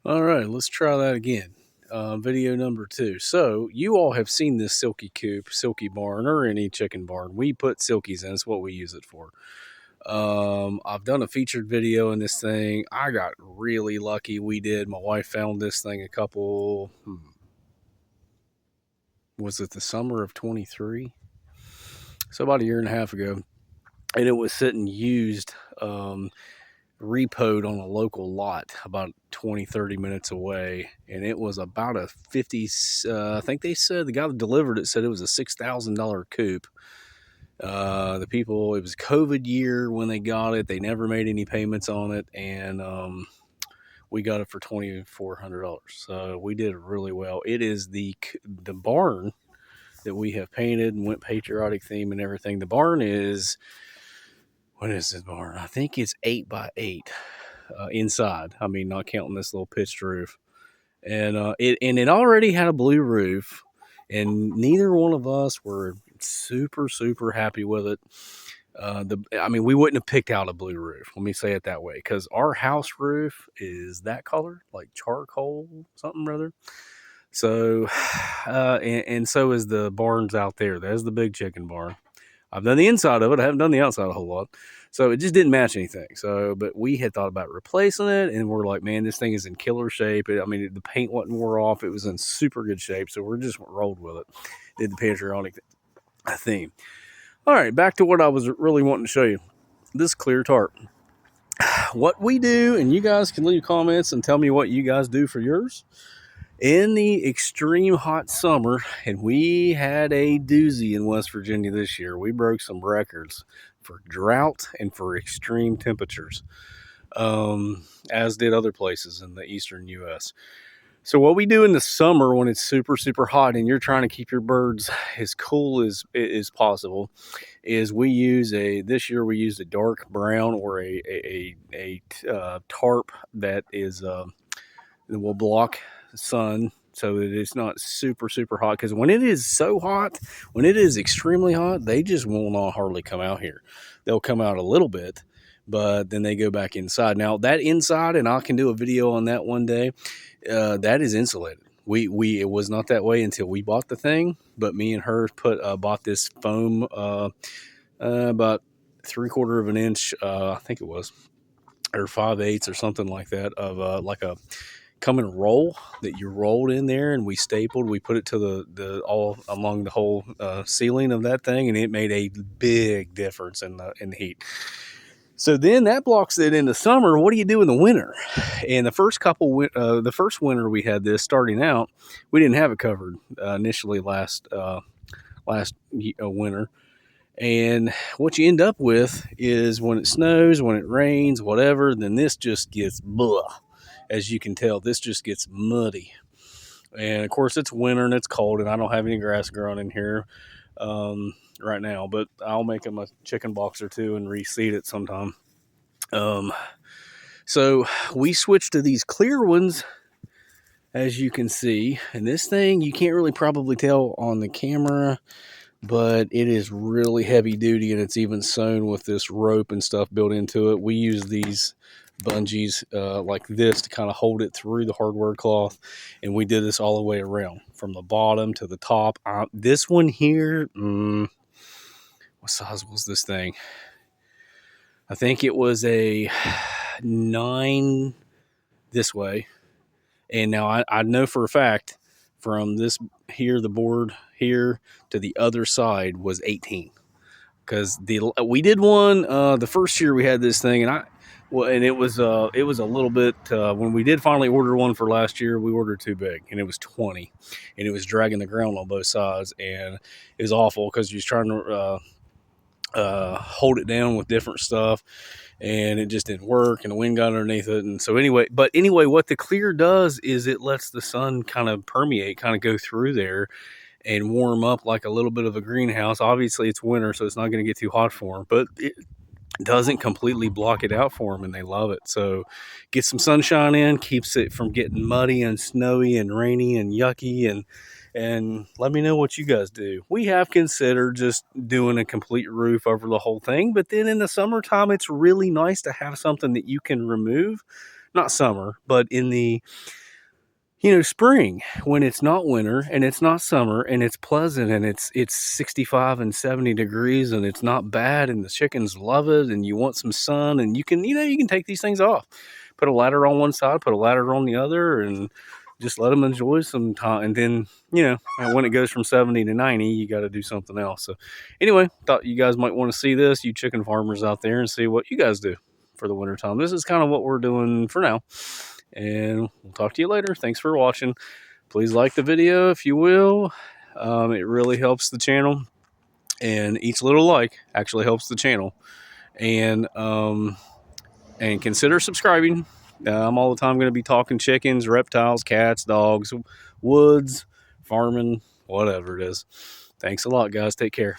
All right, let's try that again. Video number 2. So you all have seen this silky coop, silky barn, or any chicken barn. We put silkies in. It's what we use it for. I've done a featured video in this thing. I got really lucky. We did. My wife found this thing a couple. Was it the summer of 23? So about a year and a half ago, and it was sitting used. Repoed on a local lot about 20, 30 minutes away, and it was about a 50, I think they said the guy that delivered it said it was a $6,000 coupe. The people, it was COVID year when they got it. They never made any payments on it, and we got it for $2,400. So we did really well. It is the barn that we have painted and went patriotic theme and everything. The barn is, what is this barn? I think it's 8x8 inside. I mean, not counting this little pitched roof. And it already had a blue roof, and neither one of us were super happy with it. We wouldn't have picked out a blue roof. Let me say it that way, because our house roof is that color, like charcoal something rather. So, and so is the barns out there. There's the big chicken barn. I've done the inside of it. I haven't done the outside a whole lot. So it just didn't match anything. So, but we had thought about replacing it, and we're like, man, this thing is in killer shape. The paint wasn't wore off. It was in super good shape. So we're just rolled with it. Did the patriotic theme. All right, back to what I was really wanting to show you. This clear tarp. What we do, and you guys can leave comments and tell me what you guys do for yours. In the extreme hot summer, and we had a doozy in West Virginia this year. We broke some records for drought and for extreme temperatures, as did other places in the eastern U.S. So what we do in the summer when it's super hot and you're trying to keep your birds as cool as possible is this year we used a dark brown or a tarp that will block sun so that it's not super hot, because when it is so hot, when it is extremely hot, they just will not hardly come out here. They'll come out a little bit, but then they go back inside. Now that inside, and I can do a video on that one day, that is insulated. We it was not that way until we bought the thing, but me and her bought this foam about 3/4 of an inch, I think it was, or 5/8 or something like that, of like a come and roll that you rolled in there, and we put it to the all along the whole ceiling of that thing, and it made a big difference in the heat. So then that blocks it in the summer. What do you do in the winter? And the first winter we had this starting out, we didn't have it covered initially last winter. And what you end up with is when it snows, when it rains, whatever, then this just gets blah. As you can tell, this just gets muddy. And of course, it's winter and it's cold, and I don't have any grass growing in here right now, but I'll make them a chicken box or two and reseed it sometime. So we switched to these clear ones, as you can see. And this thing, you can't really probably tell on the camera, but it is really heavy duty, and it's even sewn with this rope and stuff built into it. We use these bungees like this to kind of hold it through the hardware cloth, and we did this all the way around from the bottom to the top. This one here, what size was this thing? I think it was a 9 this way, and now I know for a fact from this here, the board here to the other side was 18, because we did one the first year we had this thing, and it was a little bit when we did finally order one for last year, we ordered too big, and it was 20, and it was dragging the ground on both sides, and it was awful because you was trying to hold it down with different stuff, and it just didn't work, and the wind got underneath it. And so anyway, what the clear does is it lets the sun kind of permeate, kind of go through there and warm up like a little bit of a greenhouse. Obviously it's winter, so it's not going to get too hot for them, but it doesn't completely block it out for them, and they love it. So get some sunshine in, keeps it from getting muddy and snowy and rainy and yucky, and let me know what you guys do. We have considered just doing a complete roof over the whole thing, but then in the summertime, it's really nice to have something that you can remove. not summer, but in the, spring, when it's not winter and it's not summer and it's pleasant and it's 65 and 70 degrees and it's not bad and the chickens love it and you want some sun and you can take these things off, put a ladder on one side, put a ladder on the other, and just let them enjoy some time. And then, when it goes from 70 to 90, you got to do something else. So anyway, thought you guys might want to see this, you chicken farmers out there, and see what you guys do for the wintertime. This is kind of what we're doing for now. And we'll talk to you later. Thanks for watching. Please like the video if you will. It really helps the channel. And each little like actually helps the channel. And consider subscribing. I'm all the time going to be talking chickens, reptiles, cats, dogs, woods, farming, whatever it is. Thanks a lot, guys. Take care.